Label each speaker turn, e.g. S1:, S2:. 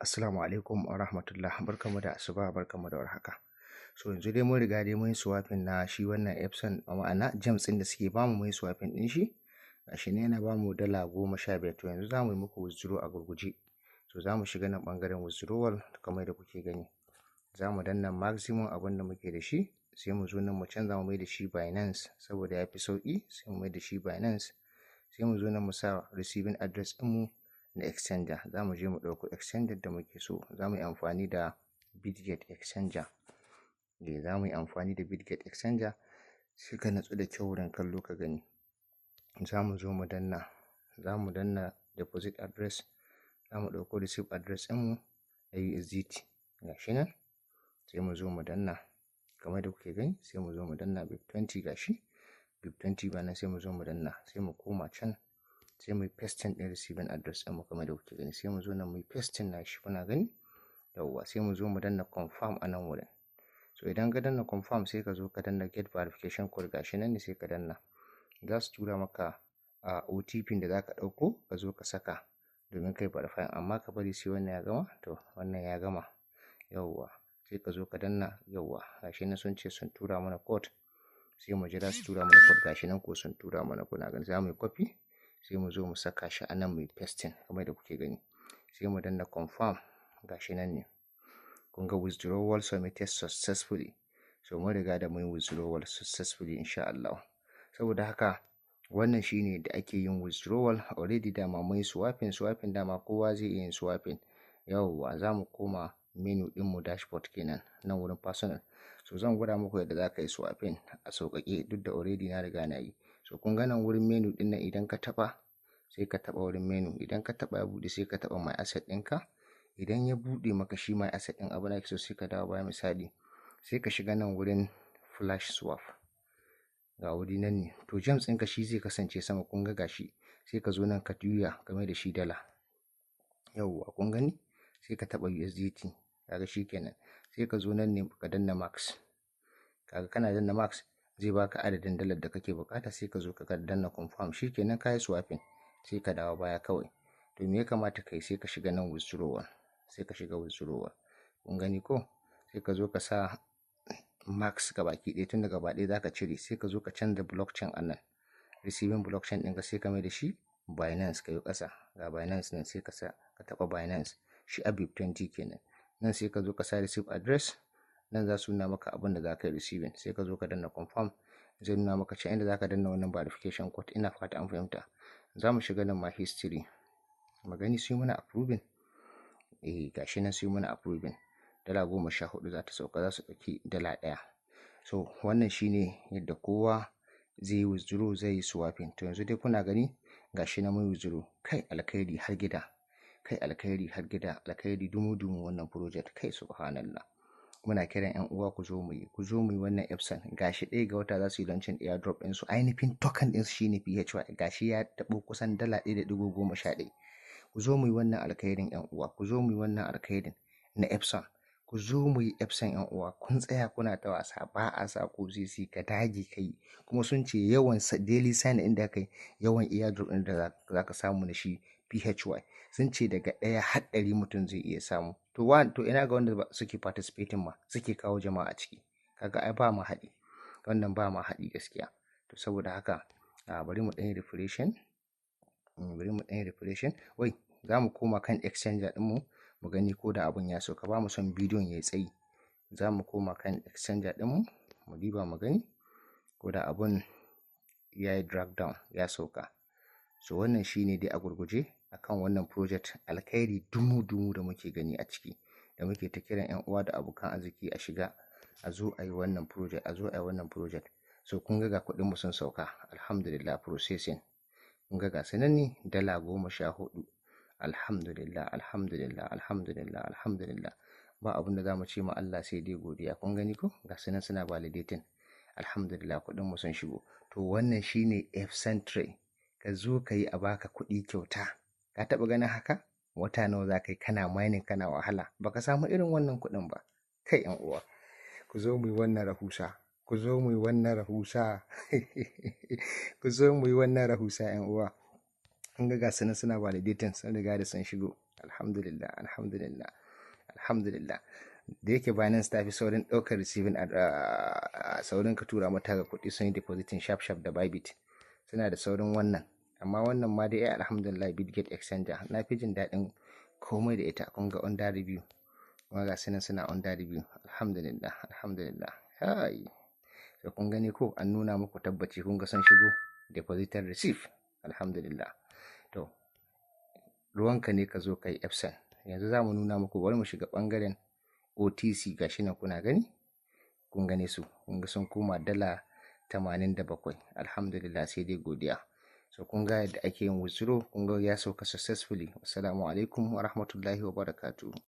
S1: Assalamu alaikum wa rahmatullah, barkamu da asuba, barkamu da warhaka. So yanzu dai mun riga dai mun swapping na shi wannan Epson, ma'ana gems ɗin da suke bamu mun swapping ɗin shi. Gashi ne yana bamu $15. To yanzu za mu yi muku withdraw a gurguje. So za mu shiga nan ɓangaren withdrawal kamar da kuke gani. Za mu danna maximum abin da muke da shi, sai mu zo nan mu canza mu mai da shi Binance saboda ya fi sauƙi, sai mu mai da shi Binance. Sai mu zo nan mu sa receiving address ɗinmu na exchanger. Za mu je mu ɗauko exchanger da muke so. Za mu yi amfani da Bitget exchanger. Za mu yi amfani da Bitget exchanger. Sai ka natsu da kyau wurin kallo ka gani. Za mu zo mu danna deposit address. Za mu ɗauko receive address ɗinmu na USDT. Gashi nan. Sai mu zo mu danna kamar da kuke gani. Sai mu zo mu danna BIP20 gashi. BIP20 ba nan sai mu zo mu danna. Sai mu koma can. Sai mu yi pasting ɗin receiving address ɗinmu kamar da kuke gani. Sai mu zo nan mu yi pasting nashi, kuna gani? Yawwa, sai mu zo mu danna confirm a nan wurin. So idan ka danna confirm sai ka zo ka danna get verification code, gashi nan ne sai ka danna. Za su tura maka OTP da za ka ɗauko ka zo ka saka domin kai verify, amma ka bari sai wannan ya gama. To wannan ya gama. Yawwa, sai ka zo ka danna. Yawwa, gashi nan sun ce sun tura mana code. Sai mu jira su tura mana code, gashi nan ko sun tura mana, kuna gani. Za mu yi copy. Sai mu zo mu saka shi a nan mu yi pasting kamar da kuke gani. Sai mu danna confirm, gashi nan ne. Kun ga withdrawal submitted successfully. So mun riga da mun yi withdrawal successfully insha Allah. Saboda haka wannan shine da ake yin withdrawal. Already dama mun yi swapping dama kowa zai iya yin swapping. Yawwa, za mu koma menu ɗinmu dashboard kenan nan wurin personal. So zan gwada muku yadda za ka yi swapping a sauƙaƙe, duk da already na riga na yi. So kun ga nan wurin menu ɗin nan, idan ka taɓa sai ka taɓa wurin menu. Idan ka taɓa ya buɗe sai ka taɓa my asset ɗinka. Idan ya buɗe maka shi my asset ɗin abin da kake so sai ka dawo baya misali. Sai ka shiga nan wurin flash swap. Ga wuri nan ne. To gems ɗinka shi zai kasance sama, kun ga gashi. Sai ka zo nan ka juya game da shi dala. Yawwa, kun gani? Sai ka taɓa USDT. Kaga shi kenan. Sai ka zo nan ne ka danna max. Kaga kana danna max zai baka adadin dalar da kake bukata. Sai ka zo ka danna confirm. Shi kenan ka yi swapping. Sai ka dawo baya kawai. To me ya kamata kai? Sai ka shiga nan withdrawal. Sai ka shiga withdrawal. Kun gani ko? Sai ka zo ka sa max gabaki ɗaya, tun da gaba ɗaya za ka cire. Sai ka zo ka canza blockchain a nan. Receiving blockchain ɗinka sai ka mai da shi Binance, ka yi ƙasa. Ga Binance nan sai ka taɓa Binance. Shi a BIP20 kenan. Nan sai ka zo ka sa receive address. Nan za su nuna maka abin da za ka yi receiving. Sai ka zo ka danna confirm. Zai nuna maka can inda za ka danna wannan verification code. Ina fata an fahimta. Za mu shiga nan ma history. Magani su yi mana approving. Gashi nan su yi mana approving. $14 za ta sauka, za su ɗauki $1. So wannan shine yadda kowa zai yi withdraw, zai yi swapping. To yanzu dai kuna gani gashi na mun withdraw. Kai alkhairi har gida. Kai alkhairi har gida. Alkhairi dumu wannan project. Kai subhanallah. Muna kiran ƴan uwa ku zo mu yi wannan Epson. Gashi 1 ga wata za su yi launching airdrop ɗinsu. Ainihin token ɗinsu shine PHY. Gashi ya taɓo kusan $1.11. Ku zo mu yi wannan alkhairin ƴan uwa. Ku zo mu yi wannan alkhairin na Epson. Ku zo mu yi Epson ƴan uwa. Kun tsaya kuna ta wasa, ba a sa ko sisi, ka dage kai. Kuma sun ce yawan daily sign in da kai, yawan airdrop ɗin da za ka samu na shi PHY. Sun ce daga 1 har 100 mutum zai iya samu. To ina ga wanda suke participating ma, suke kawo jama'a ciki. Kaga ai ba mu haɗi. Wannan ba mu haɗi gaskiya. To saboda haka bari mu ɗan yi refreshing. Wai, za mu koma kan exchanger ɗinmu mu gani ko da abun ya sauka. Ba mu son bidiyon ya yi tsayi. Za mu koma kan exchanger ɗinmu mu diba mu gani ko da abun ya yi drag down, ya sauka. So wannan shine dai a gurguje akan wannan project alkhairi dumu da muke gani a ciki, da muke ta kiran ƴan uwa da abokan arziki a shiga a zo a yi wannan project. So kun ga kuɗin mu sun sauka, alhamdulillah. Processing kun ga sanan ne $14. Alhamdulillah. Ba abin da za mu ce ma Allah sai dai godiya. Kun gani ko? Ga sanan suna validating. Alhamdulillah, kuɗin mu sun shigo. To wannan shine Epson Trade. Ka zo ka yi a baka kuɗi kyauta. Ka taɓa ganin haka? Wata nawa za ka yi kana mining kana wahala baka samu irin wannan kuɗin ba. Kai ƴan uwa, ku zo mu yi wannan rahusa. Ku zo mu yi wannan rahusa ƴan uwa. Kun ga sanan suna validating, sun riga da sun shigo. alhamdulillah, alhamdulillah, alhamdulillah. Da yake Binance ta fi saurin ɗaukar receiving a saurin ka tura mata ga kuɗi, sun yi depositing sharp da Bybit suna da saurin wannan. Amma wannan ma dai alhamdulillah, Bitget exchanger na fi jin daɗin komai da ita. Kun ga under review kuma ga sunan suna under review, alhamdulillah, alhamdulillah. Hai, so kun gani ko an nuna muku tabbaci, kun ga sun shigo depositor receive, alhamdulillah. To ruwanka ne ka zo ka yi Epson. Yanzu za mu nuna muku, bari mu shiga ɓangaren OTC. Gashi nan kuna gani, kun gane su, kun ga sun koma dala 87, alhamdulillah, sai dai godiya. So kun ga yadda ake yin withdraw, kun ga ya sauka successfully. Assalamu alaikum wa rahmatullahi wa barakatuh.